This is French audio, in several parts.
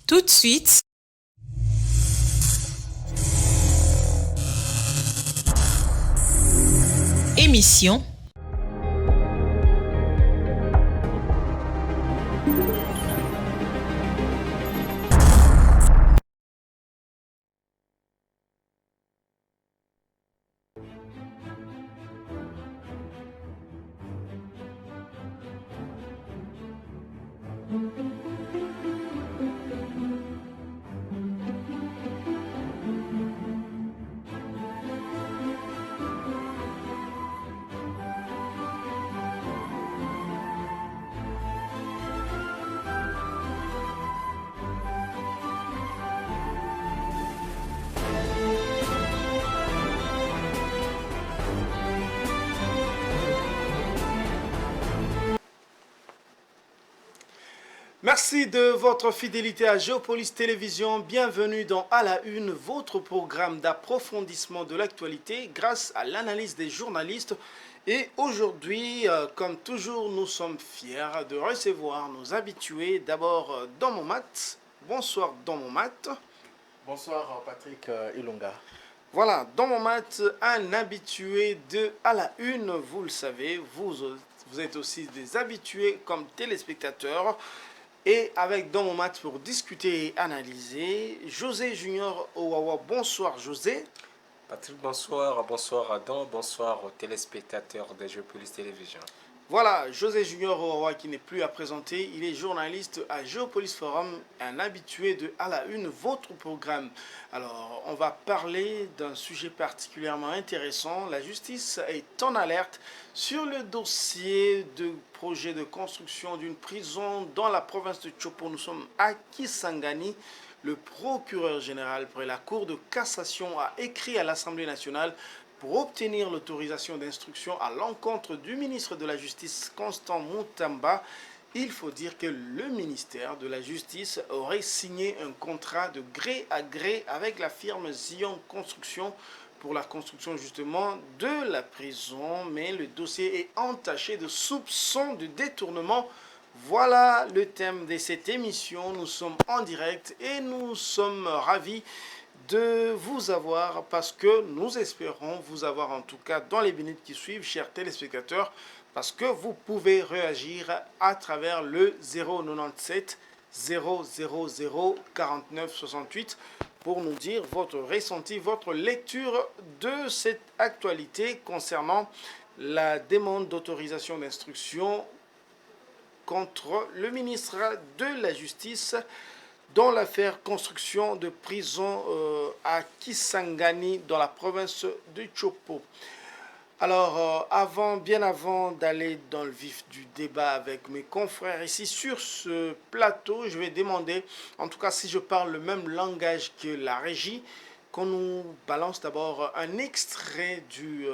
Tout de suite, émission. Merci de votre fidélité à Géopolis Télévision. Bienvenue dans À la Une, votre programme d'approfondissement de l'actualité grâce à l'analyse des journalistes. Et aujourd'hui, comme toujours, nous sommes fiers de recevoir nos habitués. D'abord, dans mon mat. Bonsoir, dans mon mat. Bonsoir Patrick Ilunga. Voilà, dans mon mat, un habitué de À la Une. Vous le savez, vous êtes aussi des habitués comme téléspectateurs. Et avec dans mon match pour discuter et analyser, José Junior Owawa. Bonsoir José. Patrick, bonsoir. Bonsoir Adam. Bonsoir aux téléspectateurs de Géopolis Télévision. Voilà, José Junior Owawa qui n'est plus à présenter. Il est journaliste à Géopolis Forum, un habitué de À la Une, votre programme. Alors, on va parler d'un sujet particulièrement intéressant. La justice est en alerte sur le dossier de projet de construction d'une prison dans la province de Chopo. Nous sommes à Kisangani. Le procureur général près la Cour de cassation a écrit à l'Assemblée nationale pour obtenir l'autorisation d'instruction à l'encontre du ministre de la Justice, Constant Moutamba. Il faut dire que le ministère de la Justice aurait signé un contrat de gré à gré avec la firme Zion Construction pour la construction justement de la prison, mais le dossier est entaché de soupçons de détournement. Voilà le thème de cette émission. Nous sommes en direct et nous sommes ravis de vous avoir parce que nous espérons vous avoir en tout cas dans les minutes qui suivent, chers téléspectateurs, parce que vous pouvez réagir à travers le 097 000 49 68 pour nous dire votre ressenti, votre lecture de cette actualité concernant la demande d'autorisation d'instruction contre le ministre de la Justice dans l'affaire construction de prison à Kisangani dans la province de Chopo. Alors, bien avant d'aller dans le vif du débat avec mes confrères ici sur ce plateau, je vais demander, en tout cas si je parle le même langage que la régie, qu'on nous balance d'abord un extrait du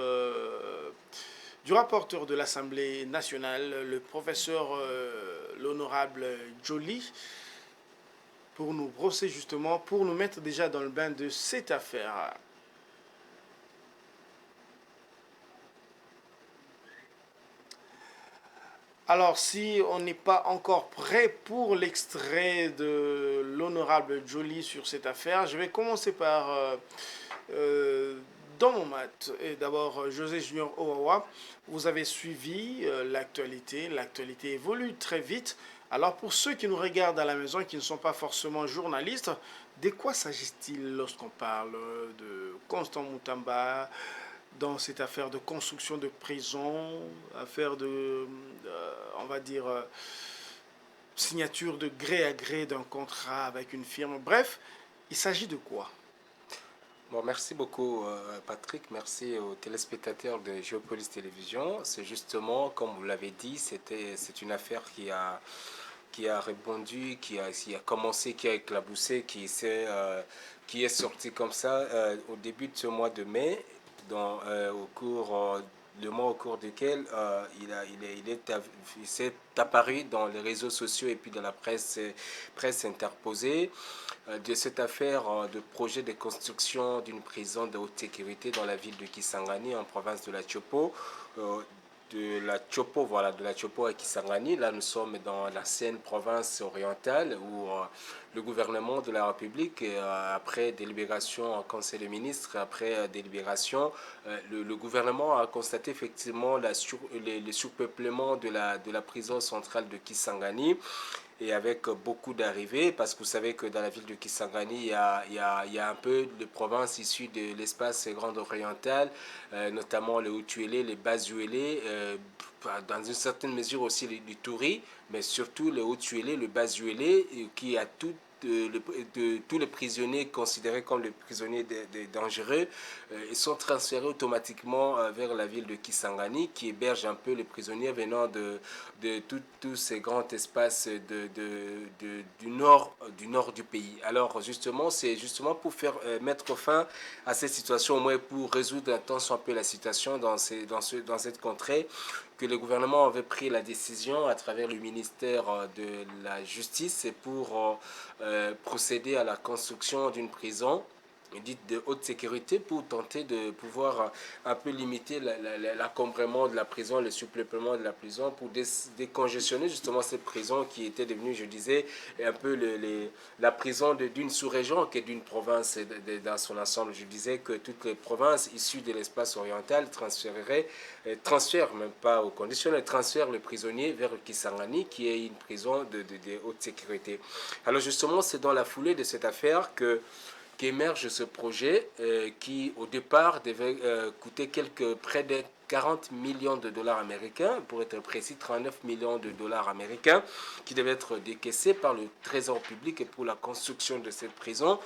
rapporteur de l'Assemblée nationale, le professeur l'honorable Joly, pour nous brosser justement, pour nous mettre déjà dans le bain de cette affaire. Alors, si on n'est pas encore prêt pour l'extrait de l'honorable Joly sur cette affaire, je vais commencer par dans mon mat. Et d'abord, José Junior Owawa, vous avez suivi l'actualité. L'actualité évolue très vite. Alors, pour ceux qui nous regardent à la maison et qui ne sont pas forcément journalistes, de quoi s'agit-il lorsqu'on parle de Constant Moutamba dans cette affaire de construction de prison, affaire de, on va dire, signature de gré à gré d'un contrat avec une firme. Bref, il s'agit de quoi? Bon, merci beaucoup Patrick, merci aux téléspectateurs de Géopolis Télévision. C'est justement, comme vous l'avez dit, c'est une affaire qui a répondu, qui a commencé, qui a éclaboussé, qui est sorti comme ça au début de ce mois de mai, le mois au cours duquel il s'est apparu dans les réseaux sociaux et puis dans la presse interposée de cette affaire de projet de construction d'une prison de haute sécurité dans la ville de Kisangani en province de la Chopo. la Chopo, voilà, de la Chopo à Kisangani. Là, nous sommes dans l'ancienne province orientale où le gouvernement de la République, après délibération en Conseil des ministres, après délibération, le gouvernement a constaté effectivement le surpeuplement de la prison centrale de Kisangani et avec beaucoup d'arrivées, parce que vous savez que dans la ville de Kisangani, il y a un peu de provinces issues de l'espace grand oriental, notamment les Haut-Uélé, les Bas-Uélé, dans une certaine mesure aussi les Touri, mais surtout les Haut-Uélé, le Bas-Uélé, qui a tous les prisonniers considérés comme les prisonniers dangereux, ils sont transférés automatiquement vers la ville de Kisangani, qui héberge un peu les prisonniers venant de tous ces grands espaces du nord du pays. Alors justement, c'est justement pour mettre fin à cette situation, au moins pour résoudre un tant soit peu la situation dans cette contrée, que le gouvernement avait pris la décision à travers le ministère de la Justice pour procéder à la construction d'une prison dite de haute sécurité pour tenter de pouvoir un peu limiter l'encombrement de la prison, le surpeuplement de la prison, pour décongestionner justement cette prison qui était devenue, je disais, un peu la prison d'une sous-région qui est d'une province dans son ensemble. Je disais que toutes les provinces issues de l'espace oriental transfèrent, même pas au conditionnel, transfèrent le prisonnier vers Kisangani, qui est une prison de haute sécurité. Alors justement, c'est dans la foulée de cette affaire qu'émerge ce projet qui, au départ, devait coûter près de 40 millions de dollars américains, pour être précis, 39 millions de dollars américains, qui devaient être décaissés par le Trésor public pour la construction de cette prison.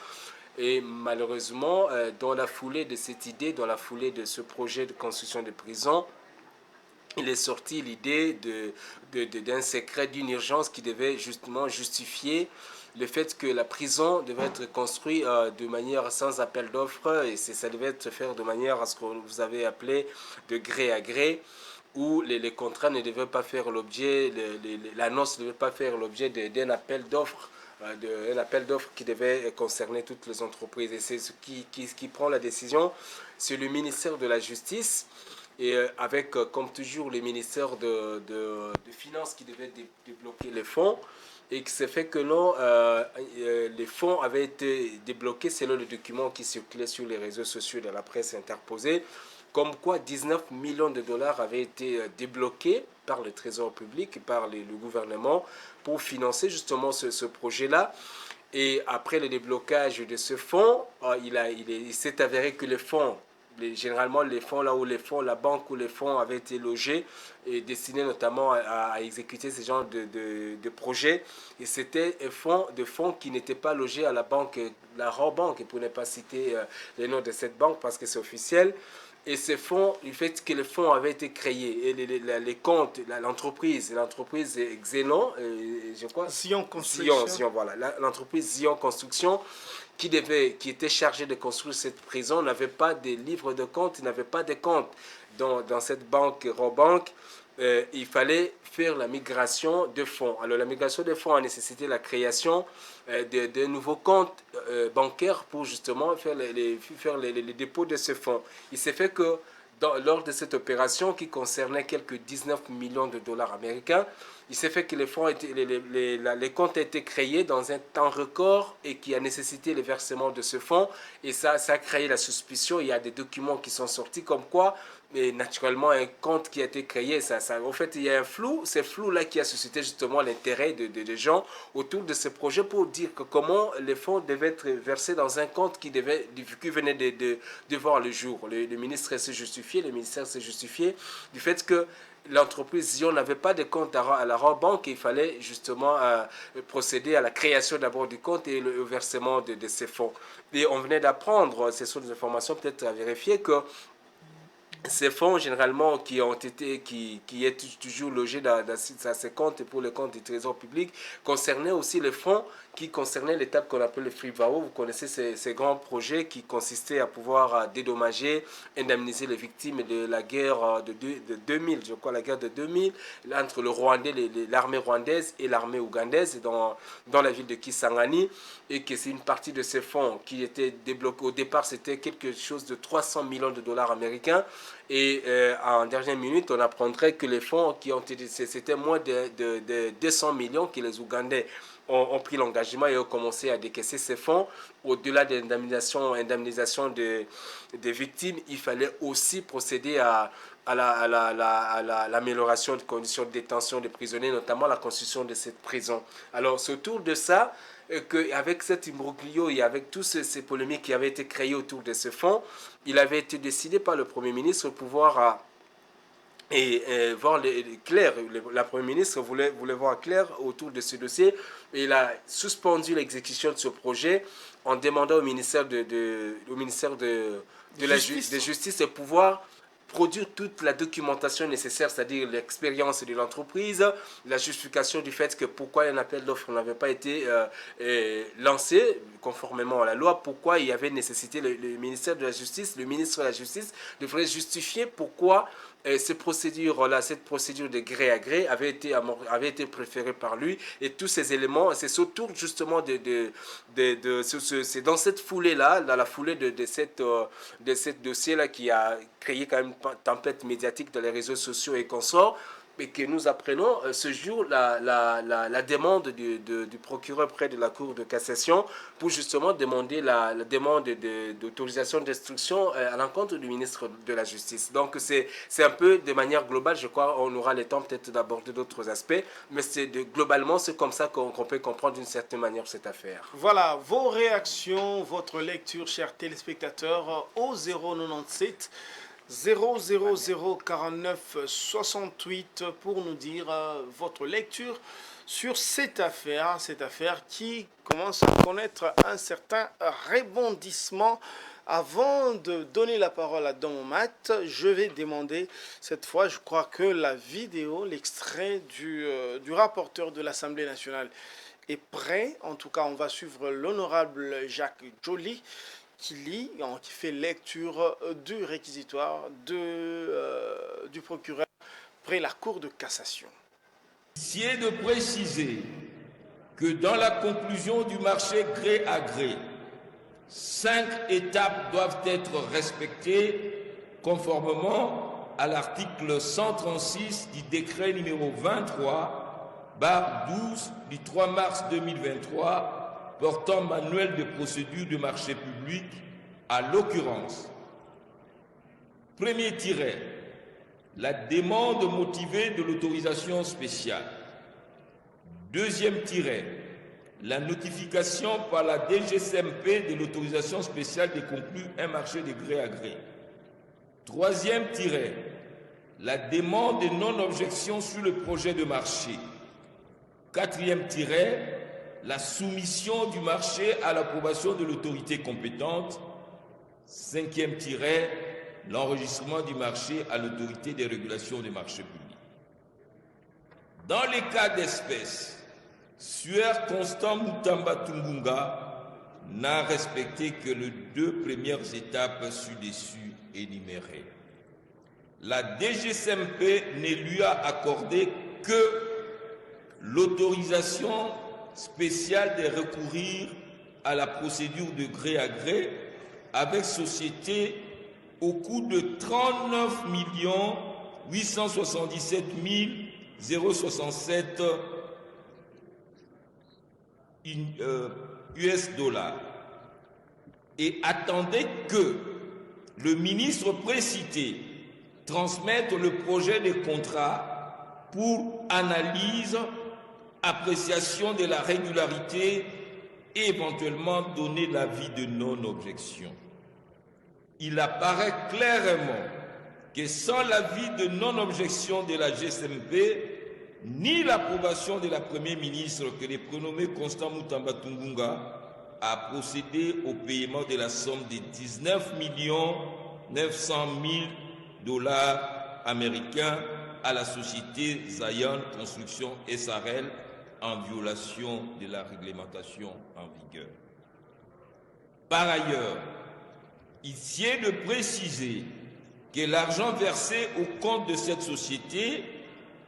Et malheureusement, dans la foulée de cette idée, dans la foulée de ce projet de construction de prison, il est sorti l'idée d'un secret, d'une urgence qui devait justement justifier le fait que la prison devait être construite de manière sans appel d'offres, et ça devait être fait de manière à ce que vous avez appelé de gré à gré, où les contrats ne devaient pas faire l'objet, l'annonce ne devait pas faire l'objet d'un appel d'offres, un appel d'offres qui devait concerner toutes les entreprises. Et c'est ce qui prend la décision, c'est le ministère de la Justice, et avec, comme toujours, le ministère de Finances qui devait débloquer les fonds. Et que c'est fait que non, les fonds avaient été débloqués selon le document qui circulait sur les réseaux sociaux de la presse interposée, comme quoi 19 millions de dollars avaient été débloqués par le Trésor public, par le gouvernement, pour financer justement ce projet-là. Et après le déblocage de ce fonds, il s'est avéré que les fonds, généralement les fonds la banque où les fonds avaient été logés et destinés notamment à exécuter ce genre de projets, et c'était des fonds qui n'étaient pas logés à la banque, la Raw Bank, pour ne pas citer le nom de cette banque parce que c'est officiel. Et ces fonds, le fait que les fonds avaient été créés, et les comptes, l'entreprise Xenon, je crois. Zion Construction. Zion, voilà. L'entreprise Zion Construction, qui était chargée de construire cette prison, n'avait pas de livre de compte, n'avait pas de compte dans cette banque, Robank. Il fallait faire la migration de fonds. Alors la migration de fonds a nécessité la création de nouveaux comptes bancaires pour justement faire les dépôts de ces fonds. Il s'est fait que lors de cette opération qui concernait quelques 19 millions de dollars américains, il s'est fait que les comptes ont été créés dans un temps record et qui a nécessité le versement de ce fonds. Et ça a créé la suspicion. Il y a des documents qui sont sortis comme quoi, mais naturellement, un compte qui a été créé, en fait, il y a un flou. C'est flou-là qui a suscité justement l'intérêt des gens autour de ce projet pour dire que comment les fonds devaient être versés dans un compte qui venait de voir le jour. Le ministère s'est justifié, le ministère s'est justifié du fait que l'entreprise Zion n'avait pas de compte à la Raw Bank, et il fallait justement procéder à la création d'abord du compte et le versement de ces fonds. Et on venait d'apprendre, ce sont des informations peut-être à vérifier, que ces fonds, généralement, qui est toujours logés dans ces comptes et pour les comptes du Trésor public, concernaient aussi les fonds qui concernaient l'étape qu'on appelle le FRIVAO. Vous connaissez ces grands projets qui consistaient à pouvoir dédommager, indemniser les victimes de la guerre de 2000, je crois, la guerre de 2000, entre le Rwandais, l'armée rwandaise et l'armée ougandaise dans la ville de Kisangani, et que c'est une partie de ces fonds qui étaient débloqués. Au départ, c'était quelque chose de 300 millions de dollars américains, Et en dernière minute, on apprendrait que les fonds qui ont été, c'était moins de 200 millions que les Ougandais ont pris l'engagement et ont commencé à décaisser ces fonds. Au-delà de l'indemnisation des victimes, il fallait aussi procéder à l'amélioration des conditions de détention des prisonniers, notamment la construction de cette prison. Alors, c'est autour de ça qu'avec cet imbroglio et avec toutes ces polémiques qui avaient été créées autour de ce fonds, il avait été décidé par le Premier ministre de pouvoir voir clair. La Première ministre voulait voir clair autour de ce dossier. Et il a suspendu l'exécution de ce projet en demandant au ministère de la Justice de pouvoir produire toute la documentation nécessaire, c'est-à-dire l'expérience de l'entreprise, la justification du fait que pourquoi un appel d'offres n'avait pas été lancé conformément à la loi, pourquoi il y avait nécessité le ministère de la Justice, le ministre de la Justice devrait justifier pourquoi cette procédure de gré à gré avait été préférée par lui, et tous ces éléments, c'est autour justement c'est dans cette foulée-là, dans la foulée de cette dossier-là qui a créé quand même une tempête médiatique dans les réseaux sociaux et consorts, et que nous apprenons ce jour la demande du procureur près de la Cour de cassation pour justement demander la demande d'autorisation d'instruction à l'encontre du ministre de la Justice. Donc c'est un peu de manière globale, je crois on aura le temps peut-être d'aborder d'autres aspects, mais globalement c'est comme ça qu'on peut comprendre d'une certaine manière cette affaire. Voilà, vos réactions, votre lecture, chers téléspectateurs, au 097 00049 68 pour nous dire votre lecture sur cette affaire qui commence à connaître un certain rebondissement. Avant de donner la parole à Domomat, je vais demander cette fois, je crois que la vidéo, l'extrait du rapporteur de l'Assemblée nationale est prêt. En tout cas, on va suivre l'honorable Jacques Joly qui fait lecture du réquisitoire du procureur près la Cour de cassation. C'est de préciser que dans la conclusion du marché gré à gré, 5 étapes doivent être respectées conformément à l'article 136 du décret numéro 23/12 du 3 mars 2023 portant manuel de procédure de marché public, à l'occurrence. Premier tiret, la demande motivée de l'autorisation spéciale. Deuxième tiret, la notification par la DGCMP de l'autorisation spéciale de conclure un marché de gré à gré. Troisième tiret, la demande de non-objection sur le projet de marché. Quatrième tiret, la soumission du marché à l'approbation de l'autorité compétente. Cinquième tiret, l'enregistrement du marché à l'autorité des régulations des marchés publics. Dans les cas d'espèce, Suaire Constant Mutamba Tungunga n'a respecté que les 2 premières étapes ci-dessus énumérées. La DGCMP ne lui a accordé que l'autorisation spéciale de recourir à la procédure de gré à gré avec société au coût de 39 877 067 US dollars et attendait que le ministre précité transmette le projet de contrat pour analyse, appréciation de la régularité et éventuellement donner l'avis de non-objection. Il apparaît clairement que sans l'avis de non-objection de la GCMP, ni l'approbation de la Première ministre que le prénommé Constant Mutamba Tungunga a procédé au paiement de la somme de 19 900 000 $ américains à la société Zion Construction SRL en violation de la réglementation en vigueur. Par ailleurs, il sied de préciser que l'argent versé au compte de cette société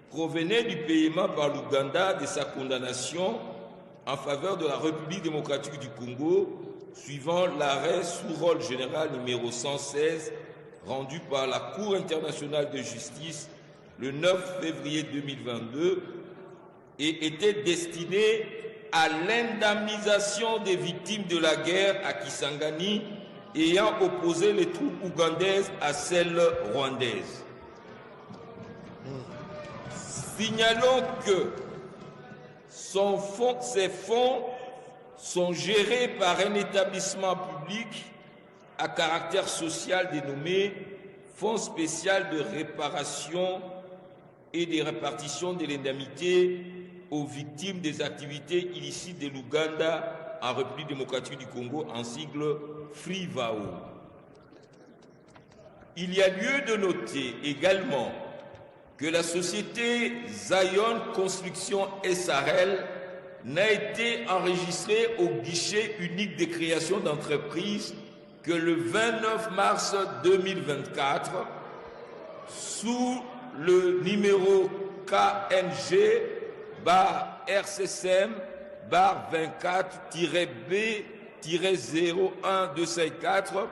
provenait du paiement par l'Ouganda de sa condamnation en faveur de la République démocratique du Congo, suivant l'arrêt sous rôle général numéro 116 rendu par la Cour internationale de justice le 9 février 2022 et était destiné à l'indemnisation des victimes de la guerre à Kisangani ayant opposé les troupes ougandaises à celles rwandaises. Signalons que ces fonds sont gérés par un établissement public à caractère social dénommé Fonds spécial de réparation et de répartition de l'indemnité aux victimes des activités illicites de l'Ouganda en République démocratique du Congo, en sigle FRIVAO. Il y a lieu de noter également que la société Zion Construction SARL n'a été enregistrée au guichet unique des créations d'entreprises que le 29 mars 2024 sous le numéro KNG-24-B-01254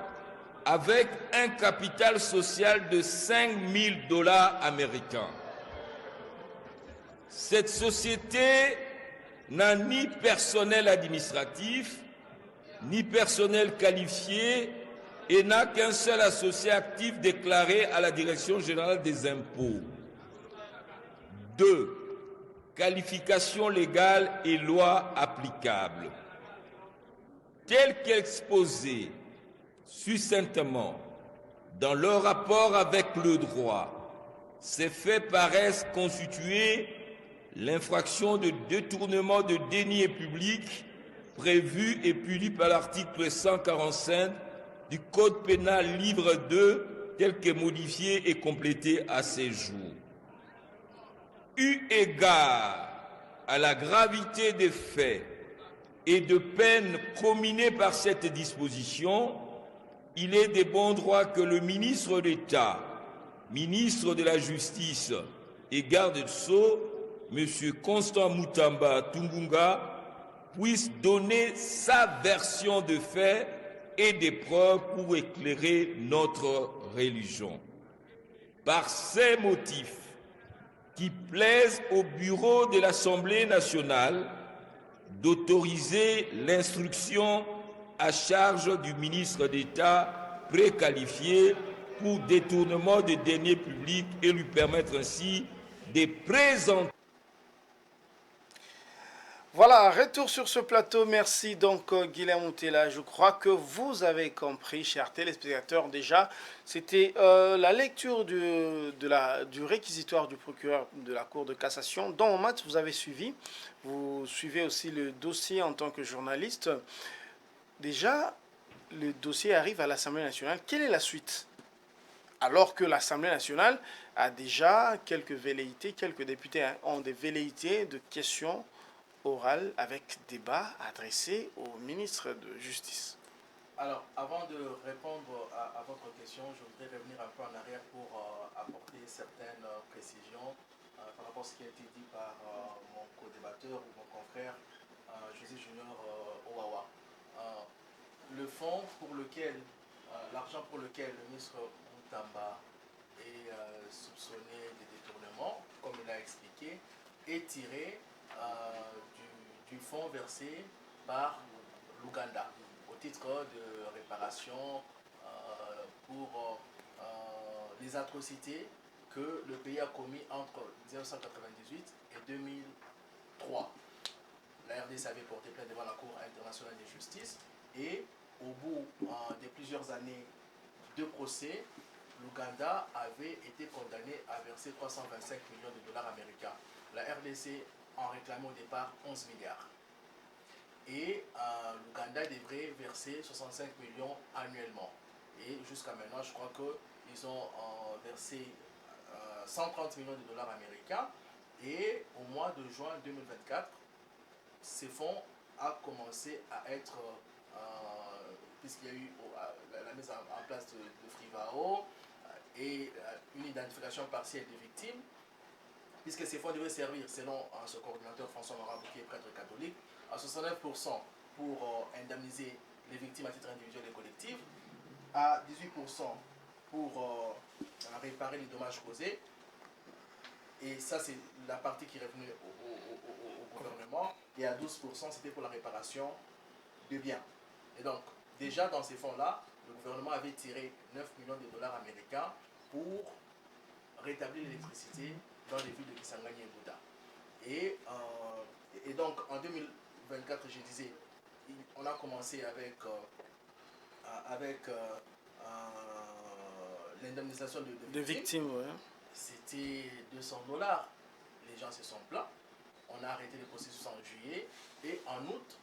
avec un capital social de $5 000 américains. Cette société n'a ni personnel administratif, ni personnel qualifié et n'a qu'un seul associé actif déclaré à la Direction générale des impôts. 2. Qualification légale et loi applicable. Tel qu'exposé succinctement dans leur rapport avec le droit, ces faits paraissent constituer l'infraction de détournement de deniers publics prévue et punie par l'article 145 du Code pénal livre 2 tel que modifié et complété à ces jours. Eu égard à la gravité des faits et de peines comminées par cette disposition, il est de bon droit que le ministre d'État, ministre de la Justice et garde des Sceaux, M. Constant Mutamba Tungunga, puisse donner sa version de faits et des preuves pour éclairer notre religion. Par ces motifs qui plaisent au bureau de l'Assemblée nationale d'autoriser l'instruction à charge du ministre d'État préqualifié pour détournement de deniers publics et lui permettre ainsi de présenter. Voilà, retour sur ce plateau. Merci donc Guilhem Moutela. Je crois que vous avez compris, chers téléspectateurs, déjà, c'était la lecture du réquisitoire du procureur de la Cour de cassation, dont en maths vous avez suivi. Vous suivez aussi le dossier en tant que journaliste. Déjà, le dossier arrive à l'Assemblée nationale. Quelle est la suite? Alors que l'Assemblée nationale a déjà quelques velléités, quelques députés ont des velléités de questions orales avec débat adressé au ministre de Justice. Alors, avant de répondre à votre question, je voudrais revenir un peu en arrière pour apporter certaines précisions par rapport à ce qui a été dit par mon co-débatteur ou mon confrère José Junior Owawa. Le fonds pour lequel, l'argent pour lequel le ministre Mutamba est soupçonné de détournement, comme il l'a expliqué, est tiré du fonds versé par l'Ouganda au titre de réparation pour les atrocités que le pays a commis entre 1998 et 2003. La RDC avait porté plainte devant la Cour internationale de justice et au bout de plusieurs années de procès, l'Ouganda avait été condamné à verser 325 millions de dollars américains. La RDC en réclamait au départ 11 milliards. Et l'Ouganda devrait verser 65 millions annuellement. Et jusqu'à maintenant, je crois qu'ils ont versé 130 millions de dollars américains. Et au mois de juin 2024, ces fonds ont commencé à être, puisqu'il y a eu la mise en place de FRIVAO et une identification partielle des victimes, puisque ces fonds devaient servir, selon ce coordinateur François Marabou, qui est prêtre catholique, à 69% pour indemniser les victimes à titre individuel et collectif, à 18% pour réparer les dommages causés. Et ça, c'est la partie qui est revenue au gouvernement. Et à 12%, c'était pour la réparation de biens. Et donc, déjà dans ces fonds-là, le gouvernement avait tiré 9 millions de dollars américains pour rétablir l'électricité dans les villes de Kisangani et Bouddha. Et donc, en 2024, je disais, on a commencé avec l'indemnisation de victimes. Ouais. C'était 200 dollars. Les gens se sont plaints. On a arrêté le processus en juillet. Et en août,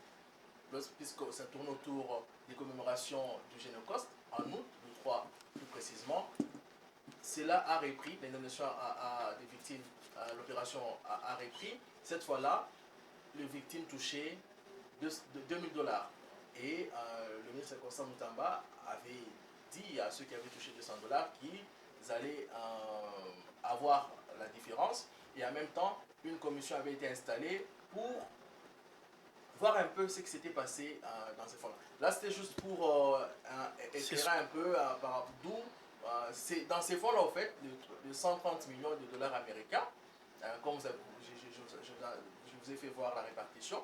puisque ça tourne autour des commémorations du Génocoste, en août, le 3 plus précisément, cela a repris, l'indemnisation des victimes, l'opération a repris. Cette fois-là, les victimes touchaient 2000 dollars. Et le ministre Constant Moutamba avait dit à ceux qui avaient touché 200 dollars qu'ils allaient avoir la différence. Et en même temps, une commission avait été installée pour voir un peu ce qui s'était passé dans ces fonds-là. Là, c'était juste pour éclairer un peu d'où, dans ces fonds-là, en fait, de 130 millions de dollars américains, comme je vous ai fait voir la répartition,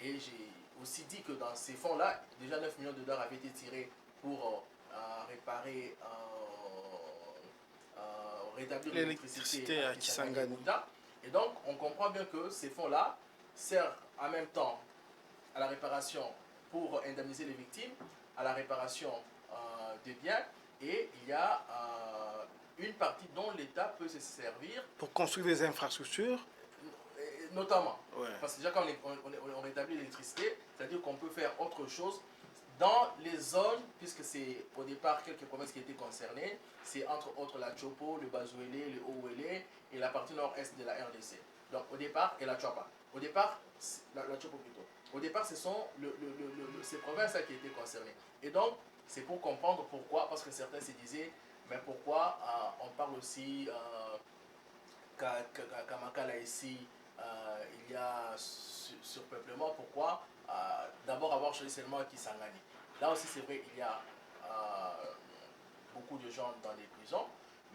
et j'ai aussi dit que dans ces fonds-là, déjà 9 millions de dollars avaient été tirés pour réparer, rétablir l'électricité à Kisangani. Et donc, on comprend bien que ces fonds-là servent en même temps à la réparation pour indemniser les victimes, à la réparation des biens, et il y a une partie dont l'État peut se servir pour construire des infrastructures. Notamment, ouais. Parce que déjà quand on rétablit l'électricité, c'est-à-dire qu'on peut faire autre chose dans les zones, puisque c'est au départ quelques provinces qui étaient concernées, c'est entre autres la Chopo, le Bazouélé, le Ouélé et la partie nord-est de la RDC. Donc au départ, et la Chapa. Au départ, la Chopo plutôt. Au départ, ce sont ces provinces-là qui étaient concernées. Et donc, c'est pour comprendre pourquoi, parce que certains se disaient, mais pourquoi on parle aussi qu'à Makala ici, il y a surpeuplement, pourquoi d'abord avoir choisi seulement Kisangani. Là aussi, c'est vrai, il y a beaucoup de gens dans les prisons,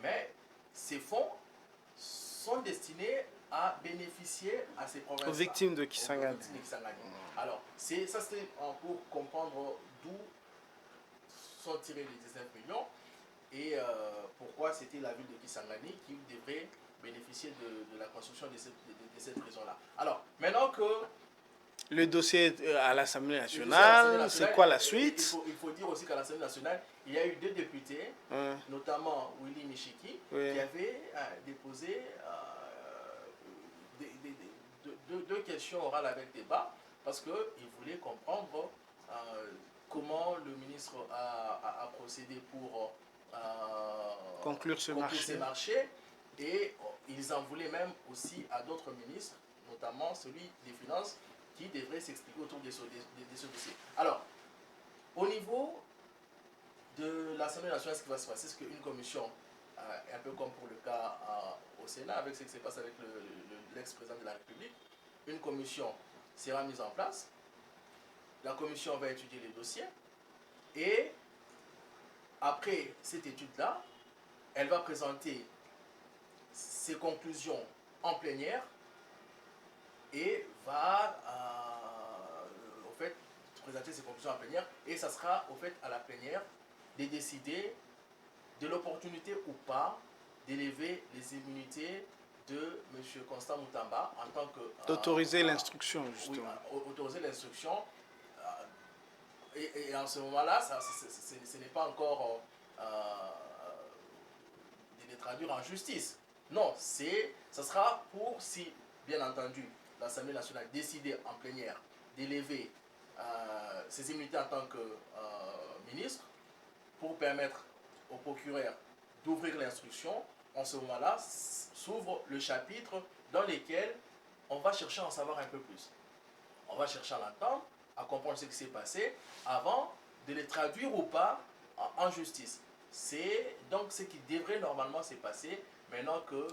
mais ces fonds sont destinés à bénéficier à ces provinces. Aux victimes de Kisangani. Alors, ça c'était pour comprendre d'où sont tirés les 19 millions et pourquoi c'était la ville de Kisangani qui devrait bénéficier de la construction de cette prison-là. Alors, maintenant que le dossier à l'Assemblée nationale, c'est quoi la suite? Il faut dire aussi qu'à l'Assemblée nationale, il y a eu deux députés, notamment Willy Michiki, qui avaient déposé deux questions orales avec débat, parce qu'ils voulaient comprendre comment le ministre a procédé pour conclure ce marché. Et ils en voulaient même aussi à d'autres ministres, notamment celui des Finances, qui devrait s'expliquer autour de ce dossier. Alors, au niveau de l'Assemblée nationale, ce qui va se passer, c'est qu'une commission, un peu comme pour le cas au Sénat, avec ce qui se passe avec l'ex-président de la République, une commission sera mise en place. La commission va étudier les dossiers et après cette étude-là, elle va présenter ses conclusions en plénière et va au fait présenter ses conclusions en plénière et ça sera au fait à la plénière de décider de l'opportunité ou pas d'élever les immunités de M. Constant Moutamba en tant que... d'autoriser l'instruction, justement. Oui, autoriser l'instruction. Et en ce moment-là, ce n'est pas encore de les traduire en justice. Non, ça sera pour, si, bien entendu, l'Assemblée nationale décidait en plénière d'élever ses immunités en tant que ministre pour permettre au procureur d'ouvrir l'instruction. En ce moment-là, s'ouvre le chapitre dans lequel on va chercher à en savoir un peu plus. On va chercher à l'entendre, à comprendre ce qui s'est passé avant de les traduire ou pas en justice. C'est donc ce qui devrait normalement se passer maintenant que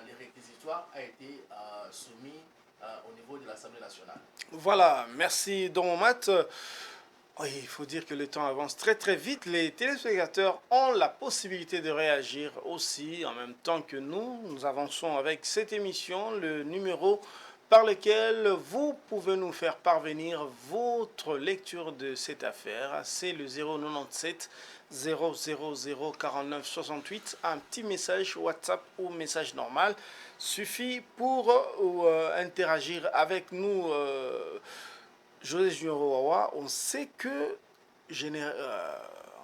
les réquisitoires a été soumis au niveau de l'Assemblée nationale. Voilà, merci Don Mat. Oui, il faut dire que le temps avance très très vite. Les téléspectateurs ont la possibilité de réagir aussi en même temps que nous. Nous avançons avec cette émission, le numéro par lequel vous pouvez nous faire parvenir votre lecture de cette affaire. C'est le 097 000 49 68. Un petit message WhatsApp ou message normal suffit pour interagir avec nous. José Junior Wawa, on sait que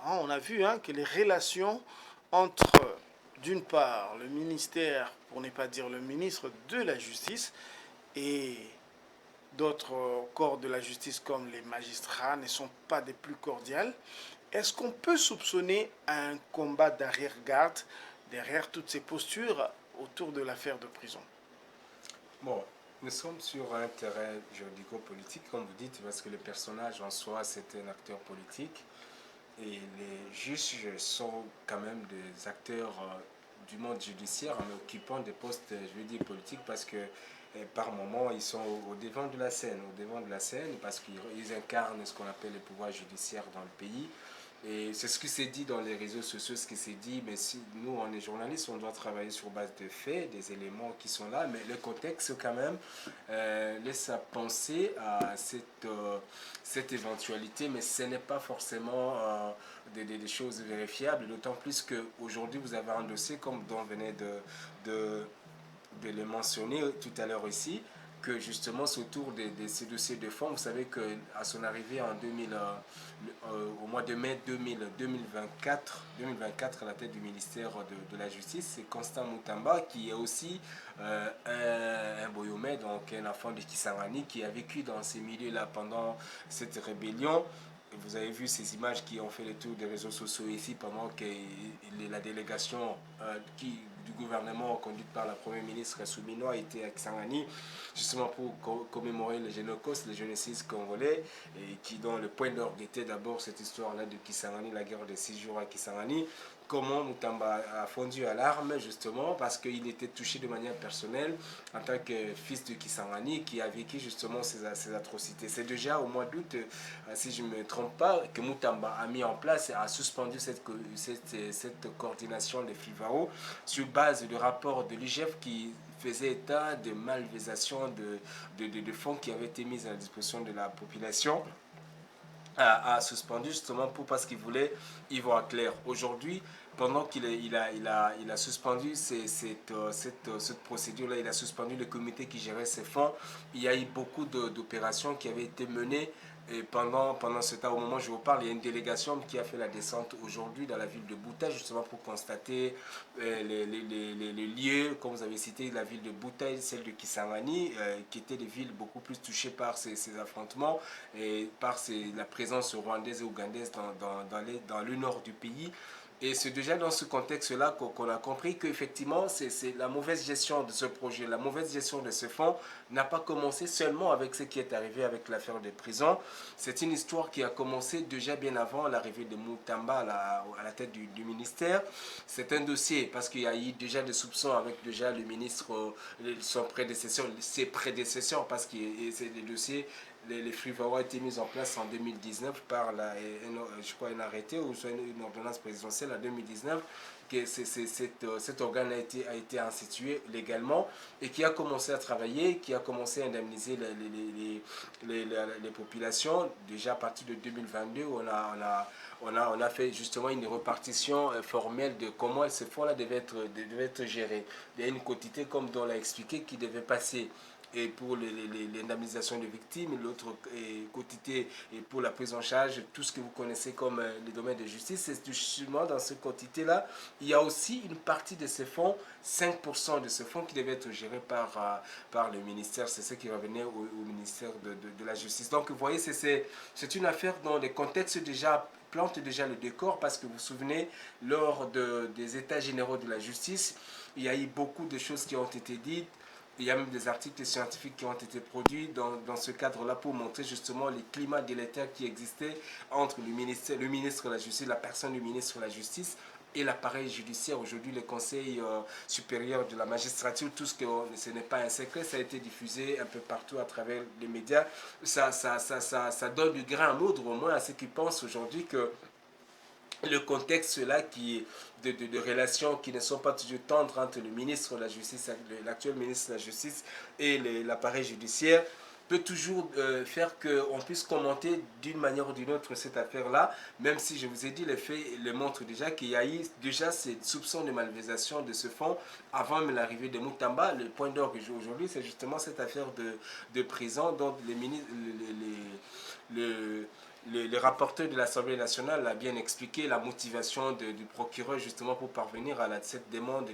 on a vu que les relations entre, d'une part, le ministère, pour ne pas dire le ministre de la Justice, et d'autres corps de la justice comme les magistrats ne sont pas des plus cordiales. Est-ce qu'on peut soupçonner un combat d'arrière-garde derrière toutes ces postures autour de l'affaire de prison? Bon, nous sommes sur un terrain juridico-politique, comme vous dites, parce que le personnage en soi, c'est un acteur politique. Et les juges sont quand même des acteurs du monde judiciaire en occupant des postes, je veux dire, politiques, parce que par moment, ils sont au devant de la scène, parce qu'ils incarnent ce qu'on appelle le pouvoir judiciaire dans le pays. Et c'est ce qui s'est dit dans les réseaux sociaux, ce qui s'est dit, mais si nous, on est journalistes, on doit travailler sur base de faits, des éléments qui sont là, mais le contexte quand même laisse à penser à cette éventualité, mais ce n'est pas forcément des choses vérifiables, d'autant plus qu'aujourd'hui, vous avez un dossier, comme dont venait de le mentionner tout à l'heure ici, que justement c'est autour de ces dossiers de fonds. Vous savez qu'à son arrivée en au mois de mai 2024 à la tête du ministère de la Justice, c'est Constant Mutamba qui est aussi un Boyomé, donc un enfant de Kisangani qui a vécu dans ces milieux-là pendant cette rébellion. Vous avez vu ces images qui ont fait le tour des réseaux sociaux ici pendant que la délégation du gouvernement conduite par la première ministre Soumino était à Kisangani justement pour commémorer le génocide, le génocide congolais, et dont le point d'orgue était d'abord cette histoire-là de Kisangani, la guerre des 6 jours à Kisangani. Comment Mutamba a fondu à l'arme justement parce qu'il était touché de manière personnelle en tant que fils de Kisangani qui a vécu justement ces atrocités. C'est déjà au mois d'août, si je ne me trompe pas, que Mutamba a mis en place et a suspendu cette coordination de FIVAO sur base du rapport de l'IGF qui faisait état de malversation de fonds qui avaient été mis à la disposition de la population. A suspendu justement parce qu'il voulait y voir clair. Aujourd'hui, pendant qu'il a suspendu cette procédure-là, il a suspendu le comité qui gérait ces fonds. Il y a eu beaucoup d'opérations qui avaient été menées. Et pendant ce temps, au moment où je vous parle, il y a une délégation qui a fait la descente aujourd'hui dans la ville de Bouta, justement pour constater les lieux, comme vous avez cité, la ville de Bouta et celle de Kisangani, qui étaient des villes beaucoup plus touchées par ces affrontements et par la présence rwandaise et ougandaise dans le nord du pays. Et c'est déjà dans ce contexte-là qu'on a compris qu'effectivement, c'est la mauvaise gestion de ce projet, la mauvaise gestion de ce fonds n'a pas commencé seulement avec ce qui est arrivé avec l'affaire des prisons. C'est une histoire qui a commencé déjà bien avant l'arrivée de Mutamba à la tête du ministère. C'est un dossier parce qu'il y a eu déjà des soupçons avec déjà le ministre, ses prédécesseurs, parce que c'est des dossiers. Les FIVAO ont été mis en place en 2019 par un arrêté ou une ordonnance présidentielle en 2019 que cet organe a été institué légalement et qui a commencé à travailler, qui a commencé à indemniser les populations. Déjà à partir de 2022, on a fait justement une répartition formelle de comment ces fonds-là devaient être gérés. Il y a une quantité, comme on l'a expliqué, qui devait passer et pour l'indemnisation des victimes, l'autre quantité et pour la prise en charge, tout ce que vous connaissez comme les domaines de justice. C'est justement dans cette quantité-là, il y a aussi une partie de ces fonds, 5% de ces fonds qui devaient être gérés par le ministère. C'est ce qui revenait au ministère de la Justice. Donc vous voyez, c'est une affaire dont les contextes déjà plante déjà le décor parce que vous vous souvenez, lors des états généraux de la justice, il y a eu beaucoup de choses qui ont été dites. Il y a même des articles scientifiques qui ont été produits dans ce cadre-là pour montrer justement les climats délétères qui existaient entre le ministre de la Justice, la personne du ministre de la Justice et l'appareil judiciaire, aujourd'hui le Conseil supérieur de la magistrature, tout ce que ce n'est pas un secret, ça a été diffusé un peu partout à travers les médias. Ça donne du grain à moudre au moins à ceux qui pensent aujourd'hui que le contexte là qui de relations qui ne sont pas toujours tendres entre le ministre de la Justice, l'actuel ministre de la Justice et l'appareil judiciaire peut toujours faire qu'on puisse commenter d'une manière ou d'une autre cette affaire-là, même si je vous ai dit, les faits le montrent déjà qu'il y a eu déjà ces soupçons de malversation de ce fonds avant même l'arrivée de Moutamba. Le point d'orgue aujourd'hui, c'est justement cette affaire de prison dont le rapporteur de l'Assemblée nationale a bien expliqué la motivation du procureur justement pour parvenir à cette demande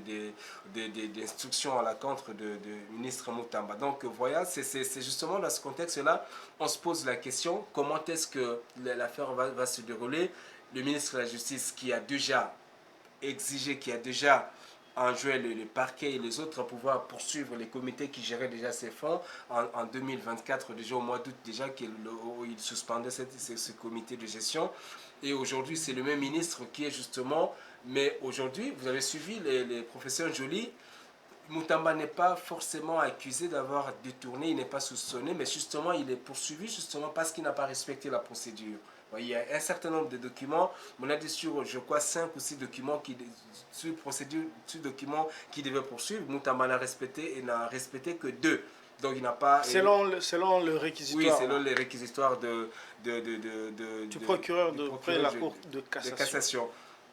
d'instruction à la contre du ministre Moutamba. Donc voilà, c'est justement dans ce contexte-là, on se pose la question, comment est-ce que l'affaire va se dérouler. Le ministre de la Justice qui a déjà exigé, qui a déjà enjoint le parquet et les autres à pouvoir poursuivre les comités qui géraient déjà ces fonds en 2024, déjà au mois d'août, déjà qu'il suspendait ce comité de gestion. Et aujourd'hui, c'est le même ministre qui est justement... Mais aujourd'hui, vous avez suivi les professeurs Joly, Moutamba n'est pas forcément accusé d'avoir détourné, il n'est pas soupçonné, mais justement, il est poursuivi justement parce qu'il n'a pas respecté la procédure. Il y a un certain nombre de documents, on a dit sur, je crois, 5 ou 6 documents sur documents qui devaient poursuivre. Moutamba n'a respecté et n'a respecté que 2. Donc il n'a pas... Selon le réquisitoire. Oui, selon les réquisitoires du procureur de la Cour de cassation.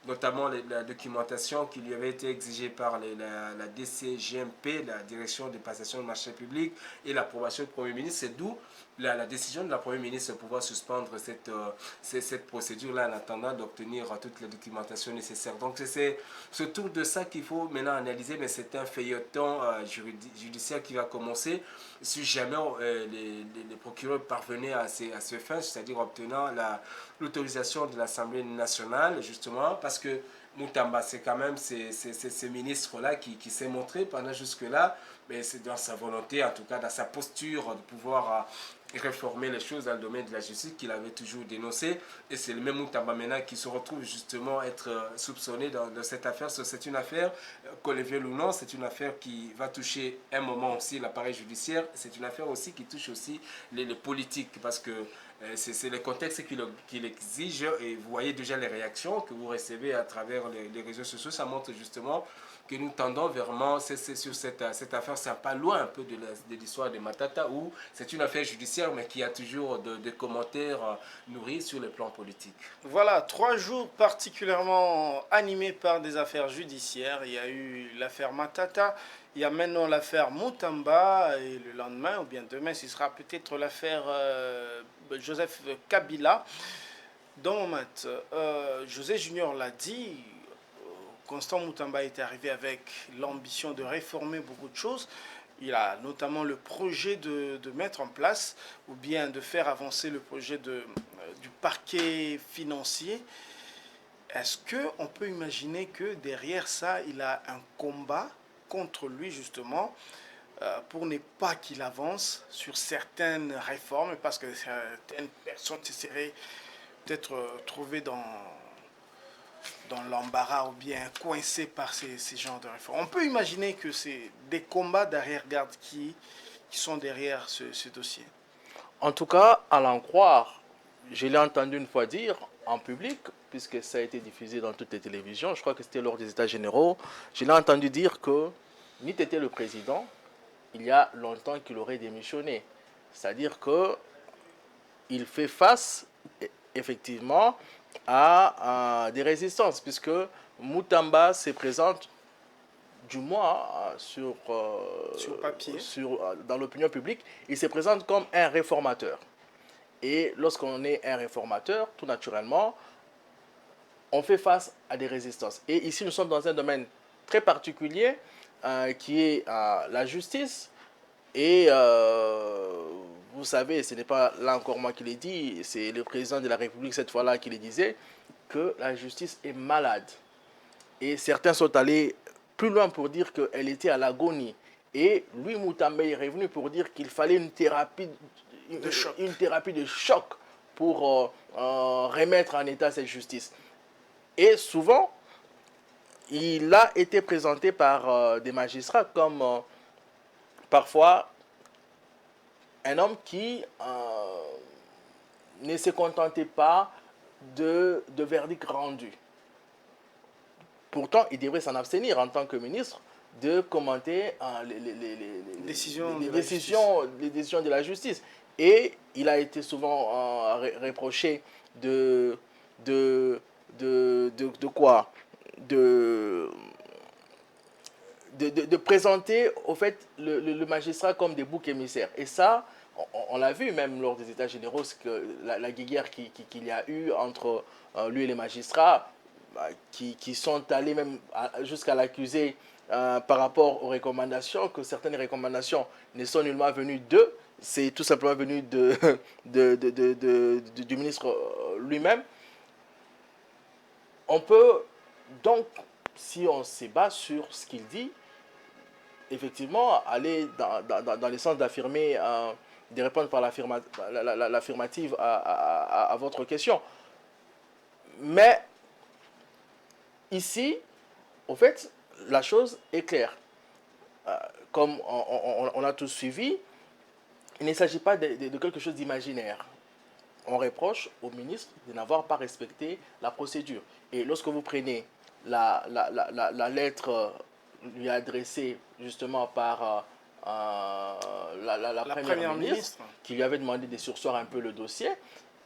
Notamment la documentation qui lui avait été exigée par la DCGMP, la Direction de passation de marché public, et l'approbation du Premier ministre. C'est d'où la décision de la Premier ministre de pouvoir suspendre cette procédure-là en attendant d'obtenir toute la documentation nécessaire. Donc c'est autour de ça qu'il faut maintenant analyser, mais c'est un feuilleton judiciaire qui va commencer si jamais les procureurs parvenaient à ce fin, c'est-à-dire obtenant l'autorisation de l'Assemblée nationale, justement, parce que Moutamba, c'est quand même ces ministres-là qui s'est montré pendant jusque-là, mais c'est dans sa volonté, en tout cas dans sa posture de pouvoir réformer les choses dans le domaine de la justice qu'il avait toujours dénoncé. Et c'est le même Moutamba maintenant qui se retrouve justement être soupçonné dans cette affaire. C'est une affaire, qu'on le veuille ou non, c'est une affaire qui va toucher un moment aussi l'appareil judiciaire. C'est une affaire aussi qui touche aussi les politiques, parce que c'est le contexte qu'il exige, et vous voyez déjà les réactions que vous recevez à travers les réseaux sociaux. Ça montre justement que nous tendons vraiment, c'est sur cette affaire, c'est pas loin un peu de l'histoire de Matata, où c'est une affaire judiciaire, mais qui a toujours des commentaires nourris sur le plan politique. Voilà, 3 jours particulièrement animés par des affaires judiciaires. Il y a eu l'affaire Matata, il y a maintenant l'affaire Moutamba, et le lendemain, ou bien demain, ce sera peut-être l'affaire Joseph Kabila. Dans le moment, José Junior l'a dit, Constant Moutamba est arrivé avec l'ambition de réformer beaucoup de choses. Il a notamment le projet de mettre en place ou bien de faire avancer le projet du parquet financier. Est-ce qu'on peut imaginer que derrière ça, il a un combat contre lui justement pour ne pas qu'il avance sur certaines réformes, parce que certaines personnes se seraient peut-être trouvées dans l'embarras ou bien coincé par ces genres de réformes. On peut imaginer que c'est des combats d'arrière-garde qui sont derrière ce dossier. En tout cas, à l'en croire, je l'ai entendu une fois dire en public, puisque ça a été diffusé dans toutes les télévisions, je crois que c'était lors des États généraux, je l'ai entendu dire que n'eût été le président, il y a longtemps qu'il aurait démissionné. C'est-à-dire qu'il fait face, effectivement, à des résistances, puisque Moutamba se présente, du moins sur papier, dans l'opinion publique, il se présente comme un réformateur. Et lorsqu'on est un réformateur, tout naturellement, on fait face à des résistances. Et ici, nous sommes dans un domaine très particulier qui est la justice. Et vous savez, ce n'est pas là encore moi qui l'ai dit, c'est le président de la République cette fois-là qui le disait, que la justice est malade. Et certains sont allés plus loin pour dire qu'elle était à l'agonie. Et lui, Moutamba, est revenu pour dire qu'il fallait une thérapie de choc pour remettre en état cette justice. Et souvent, il a été présenté par des magistrats comme parfois un homme qui ne se contentait pas de verdicts rendus. Pourtant, il devrait s'en abstenir en tant que ministre de commenter les décisions de la justice. Et il a été souvent reproché de quoi de présenter au fait le magistrat comme des boucs émissaires. Et ça, on l'a vu même lors des états généraux, que la guéguerre qu'il y a eu entre lui et les magistrats, qui sont allés même jusqu'à l'accuser par rapport aux recommandations, que certaines recommandations ne sont nullement venues d'eux, c'est tout simplement venu du ministre lui-même. On peut donc, si on se bat sur ce qu'il dit, effectivement, aller dans le sens d'affirmer, de répondre par l'affirmative à votre question. Mais ici, au fait, la chose est claire. Comme on a tous suivi, il ne s'agit pas de quelque chose d'imaginaire. On reproche au ministre de n'avoir pas respecté la procédure. Et lorsque vous prenez la lettre lui adressée justement par la première ministre, qui lui avait demandé de surseoir un peu le dossier,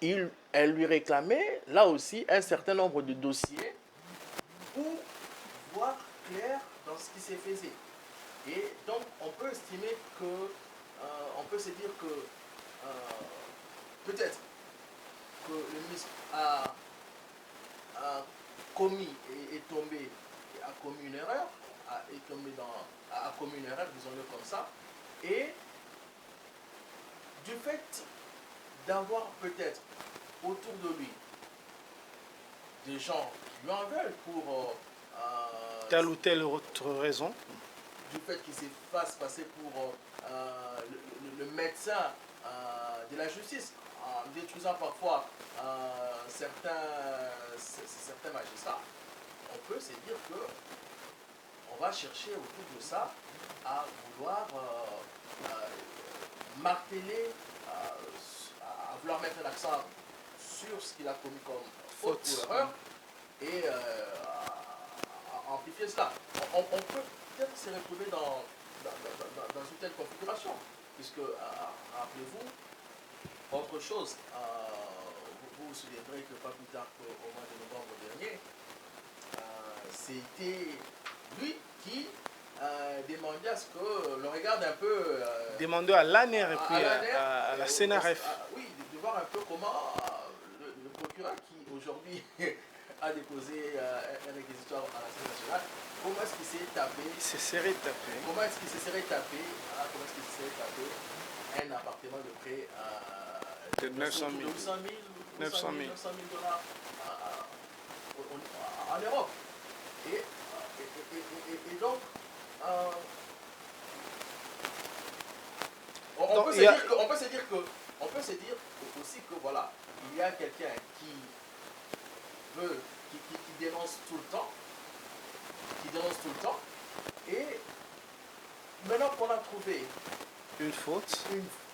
elle lui réclamait là aussi un certain nombre de dossiers pour voir clair dans ce qui s'est fait. Et donc on peut estimer que, on peut se dire que peut-être que le ministre a commis et est tombé, a commis une erreur, a commis une erreur, disons-le comme ça, et du fait d'avoir peut-être autour de lui des gens qui lui en veulent pour telle ou telle autre raison, du fait qu'il se fasse passer pour le médecin de la justice, en détruisant parfois certains magistrats, on peut se dire que on va chercher autour de ça à vouloir marteler, à vouloir mettre l'accent sur ce qu'il a commis comme faute ou erreur et à amplifier cela. On peut peut-être se retrouver dans une telle configuration, puisque, rappelez-vous, autre chose, vous vous souviendrez que pas plus tard qu'au mois de novembre dernier, c'était lui qui demandait à ce que l'on regarde un peu... demandait à l'ANER et puis à la CNRF. Oui, de voir un peu comment le procureur qui aujourd'hui a déposé un réquisitoire à l'Assemblée nationale, comment est-ce qu'il s'est tapé... Comment est-ce qu'il se serait tapé un appartement de près de 900 000 dollars en Europe. Et donc, on peut se dire aussi que voilà, il y a quelqu'un qui dénonce tout le temps, et maintenant qu'on a trouvé une faute,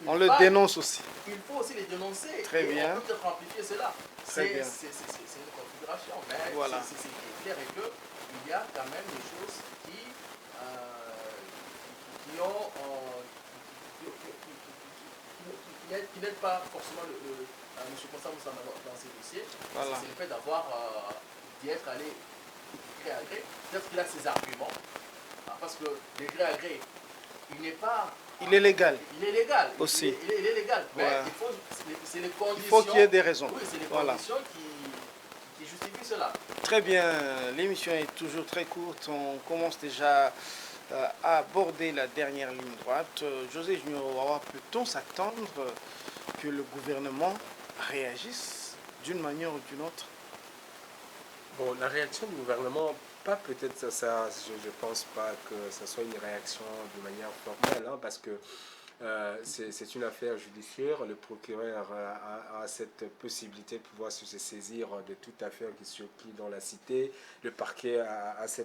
on le dénonce aussi. Il faut aussi les dénoncer. Très bien. On peut peut-être amplifier cela. C'est une configuration, mais voilà. Ce qui est clair est qu'il y a quand même des choses qui n'aident pas forcément M. Constant Moussama dans ces dossiers. Voilà. C'est le fait d'y être allé de gré à gré. Peut-être qu'il a ses arguments, parce que de gré à gré, il n'est pas... Il est légal. Il est légal. Aussi. Il est légal. Mais voilà. c'est les conditions... Il faut qu'il y ait des raisons. Oui, c'est les conditions qui justifient cela. Très bien. L'émission est toujours très courte. On commence déjà à aborder la dernière ligne droite. José Junior Wawa, peut-on s'attendre que le gouvernement réagisse d'une manière ou d'une autre? Bon, la réaction du gouvernement, pas peut-être ça, je ne pense pas que ce soit une réaction de manière formelle, hein, parce que c'est une affaire judiciaire. Le procureur a cette possibilité de pouvoir se saisir de toute affaire qui circule dans la cité. Le parquet a ces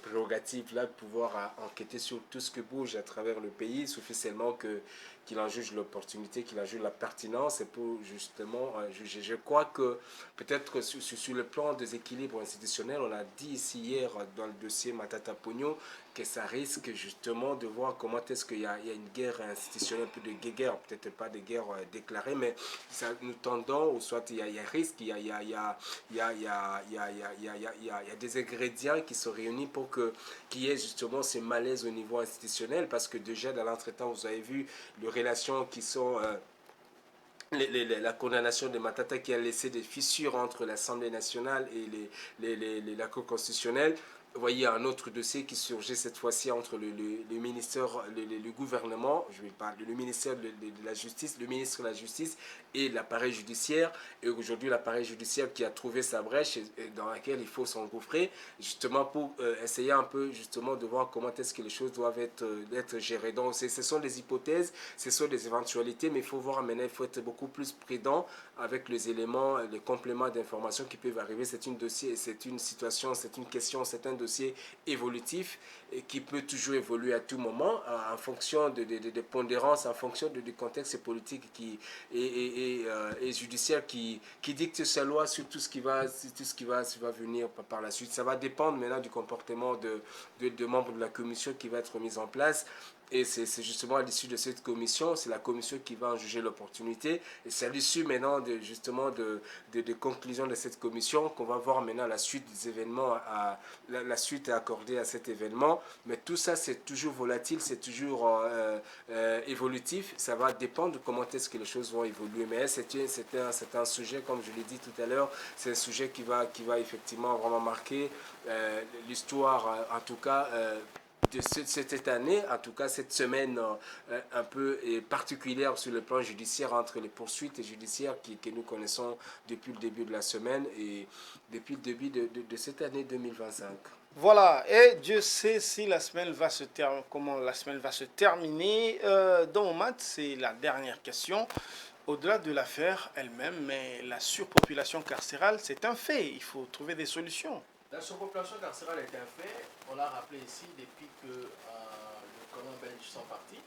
prérogatives-là de pouvoir enquêter sur tout ce que bouge à travers le pays. Il suffit seulement qu'il en juge l'opportunité, qu'il en juge la pertinence et pour justement juger. Je crois que peut-être sur le plan des équilibres institutionnels, on a dit ici hier dans le dossier Matata Pogno que ça risque justement de voir comment est-ce qu'il y a une guerre institutionnelle, un peu de guerre, peut-être pas de guerre déclarée, mais ça, nous tendons, ou soit il y a risque, il y a des ingrédients qui se réunissent pour qu'il y ait justement ce malaise au niveau institutionnel, parce que déjà dans l'entretemps, vous avez vu les relations qui sont... la condamnation de Matata qui a laissé des fissures entre l'Assemblée nationale et la Cour constitutionnelle. Vous voyez un autre dossier qui surgit cette fois-ci entre le ministère, le gouvernement, je vais parler, le ministère de la Justice, le ministre de la Justice et l'appareil judiciaire. Et aujourd'hui, l'appareil judiciaire qui a trouvé sa brèche dans laquelle il faut s'engouffrer, justement pour essayer un peu justement de voir comment est-ce que les choses doivent être gérées. Donc, ce sont des hypothèses, ce sont des éventualités, mais il faut voir maintenant, il faut être beaucoup plus prudent avec les éléments, les compléments d'informations qui peuvent arriver. C'est une situation, c'est une question, c'est un dossier évolutif et qui peut toujours évoluer à tout moment en fonction de pondérances, en fonction du contexte politique et judiciaire qui dicte sa loi sur tout ce qui va venir par la suite. Ça va dépendre maintenant du comportement de membres de la commission qui va être mise en place. Et c'est justement à l'issue de cette commission, c'est la commission qui va en juger l'opportunité. Et c'est à l'issue maintenant de conclusions de cette commission qu'on va voir maintenant la suite des événements, la suite à accorder à cet événement. Mais tout ça, c'est toujours volatile, c'est toujours évolutif. Ça va dépendre de comment est-ce que les choses vont évoluer. Mais c'est un sujet, comme je l'ai dit tout à l'heure, c'est un sujet qui va effectivement vraiment marquer l'histoire, en tout cas, de cette année, en tout cas cette semaine un peu particulière sur le plan judiciaire entre les poursuites judiciaires que nous connaissons depuis le début de la semaine et depuis le début de cette année 2025. Voilà, et Dieu sait si la semaine va se terminer, comment la semaine va se terminer. Dans mon mat, c'est la dernière question. Au-delà de l'affaire elle-même, mais la surpopulation carcérale, c'est un fait. Il faut trouver des solutions. La surpopulation carcérale est un fait. On l'a rappelé ici depuis que les colons belges sont partis.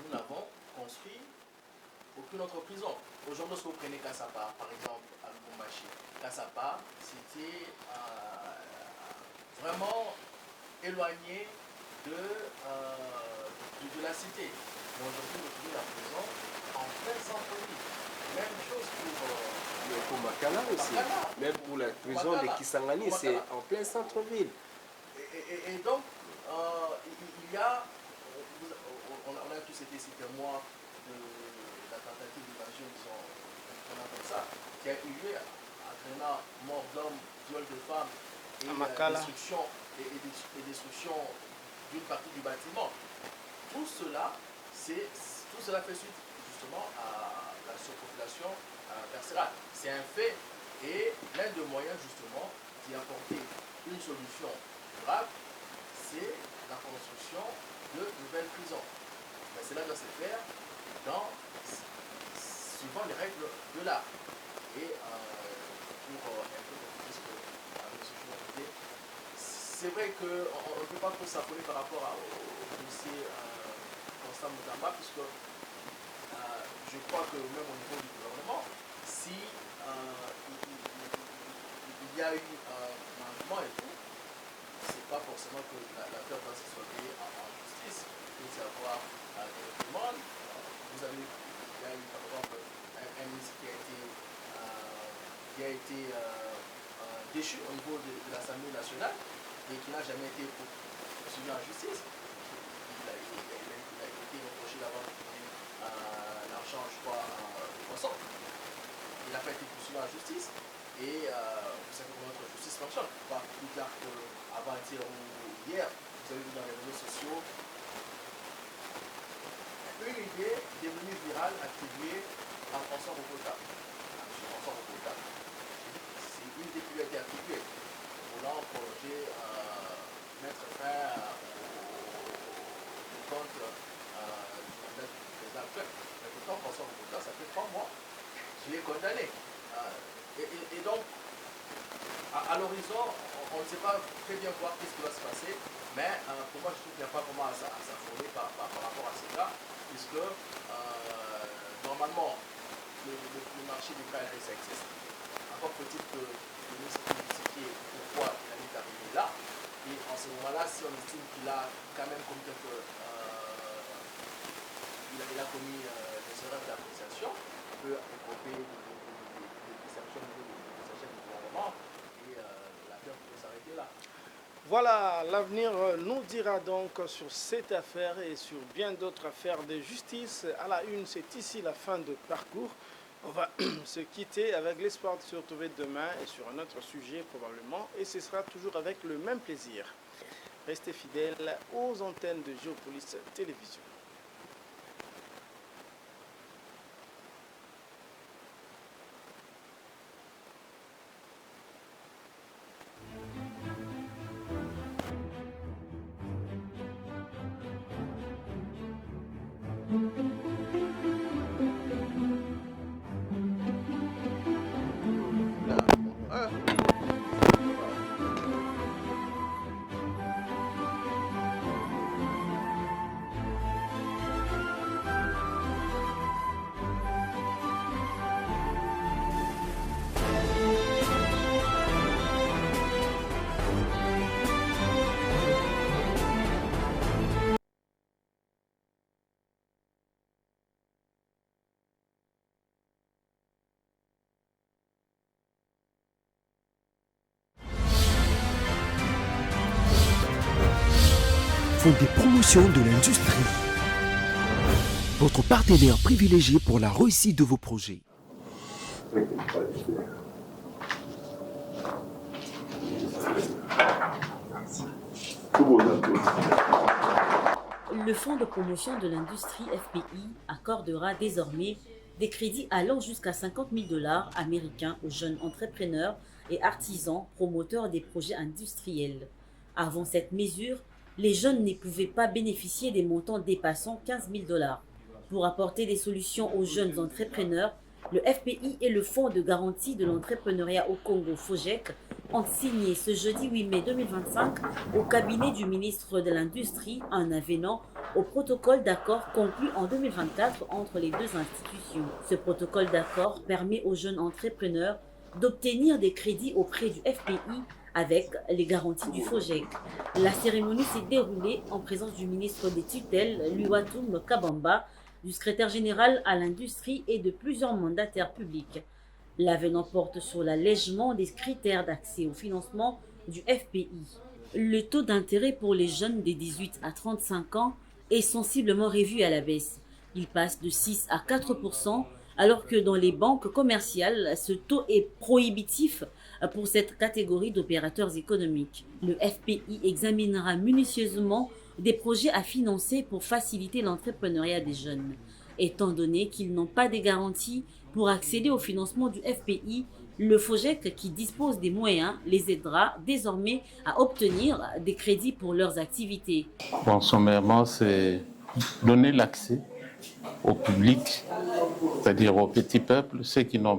Nous n'avons construit aucune autre prison. Aujourd'hui, lorsque vous prenez Kassapa, par exemple, à Lubumbashi, Kassapa, c'était vraiment éloigné de la cité. Mais aujourd'hui, vous trouvez la prison en plein centre-ville. Même chose pour Makala aussi. Même pour la prison de Kisangani, c'est en plein centre-ville. Et donc, il y a, on a tous été ici témoins de la tentative d'invasion, on appelle ça, qui a eu lieu entraînant mort d'hommes, viol de femmes et destruction d'une partie du bâtiment. Tout cela fait suite justement à la surpopulation carcérale. C'est un fait et l'un des moyens justement d'y apporter une solution durable, c'est la construction de nouvelles prisons. Mais cela doit se faire suivant les règles de l'art. Et pour un peu de ce que c'est vrai qu'on ne peut pas trop s'appeler par rapport au dossier Constant Moutamba, puisque je crois que même au niveau du gouvernement, si il y a eu un manquement et tout, c'est pas forcément que l'affaire doit se solder en justice. Il faut savoir des demandes. Il y a eu par exemple un ministre qui a été déchu au niveau de l'Assemblée nationale et qui n'a jamais été poursuivi en justice. Il a été reproché d'avoir donné l'argent, je crois, de poisson. Il n'a pas été poursuivi en justice. Et vous savez comment notre justice fonctionne. Pas plus tard qu'avant-hier ou hier, vous avez vu dans les réseaux sociaux une idée devenue virale attribuée à François Bokota. C'est une idée qui lui a été attribuée, voulant prolonger, mettre fin compte du président actuel. Mais pourtant, François Bokota, ça fait 3 mois qu'il est condamné. Et donc, à l'horizon, on ne sait pas très bien voir qu'est-ce qui va se passer, mais pour moi, je trouve qu'il n'y a pas vraiment à s'affoler par rapport à ce cas, puisque normalement, le marché du KRS existe. Encore faut-il que le ministre puisse justifier pourquoi il est arrivé là. Et en ce moment-là, si on estime qu'il a quand même commis il a commis des erreurs d'appréciation, on peut écoper des sanctions au niveau du gouvernement et l'affaire peut s'arrêter là. Voilà, l'avenir nous dira donc sur cette affaire et sur bien d'autres affaires de justice. À la une, c'est ici la fin de parcours. On va se quitter avec l'espoir de se retrouver demain et sur un autre sujet probablement. Et ce sera toujours avec le même plaisir. Restez fidèles aux antennes de Géopolis Télévision. Font des promotions de l'industrie. Votre partenaire privilégié pour la réussite de vos projets. Le Fonds de promotion de l'industrie FPI accordera désormais des crédits allant jusqu'à 50 000 $ américains aux jeunes entrepreneurs et artisans promoteurs des projets industriels. Avant cette mesure, les jeunes ne pouvaient pas bénéficier des montants dépassant 15 000 $. Pour apporter des solutions aux jeunes entrepreneurs, le FPI et le Fonds de garantie de l'entrepreneuriat au Congo, FOGEC, ont signé ce jeudi 8 mai 2025 au cabinet du ministre de l'Industrie un avenant au protocole d'accord conclu en 2024 entre les deux institutions. Ce protocole d'accord permet aux jeunes entrepreneurs d'obtenir des crédits auprès du FPI avec les garanties du FOGEC. La cérémonie s'est déroulée en présence du ministre des tutelles, Luatum Kabamba, du secrétaire général à l'industrie et de plusieurs mandataires publics. L'avenant porte sur l'allègement des critères d'accès au financement du FPI. Le taux d'intérêt pour les jeunes des 18 à 35 ans est sensiblement revu à la baisse. Il passe de 6 à 4%, alors que dans les banques commerciales, ce taux est prohibitif pour cette catégorie d'opérateurs économiques. Le FPI examinera minutieusement des projets à financer pour faciliter l'entrepreneuriat des jeunes. Étant donné qu'ils n'ont pas de garanties pour accéder au financement du FPI, le FOGEC, qui dispose des moyens, les aidera désormais à obtenir des crédits pour leurs activités. Bon, sommairement, c'est donner l'accès au public, c'est-à-dire au petit peuple, ceux qui n'ont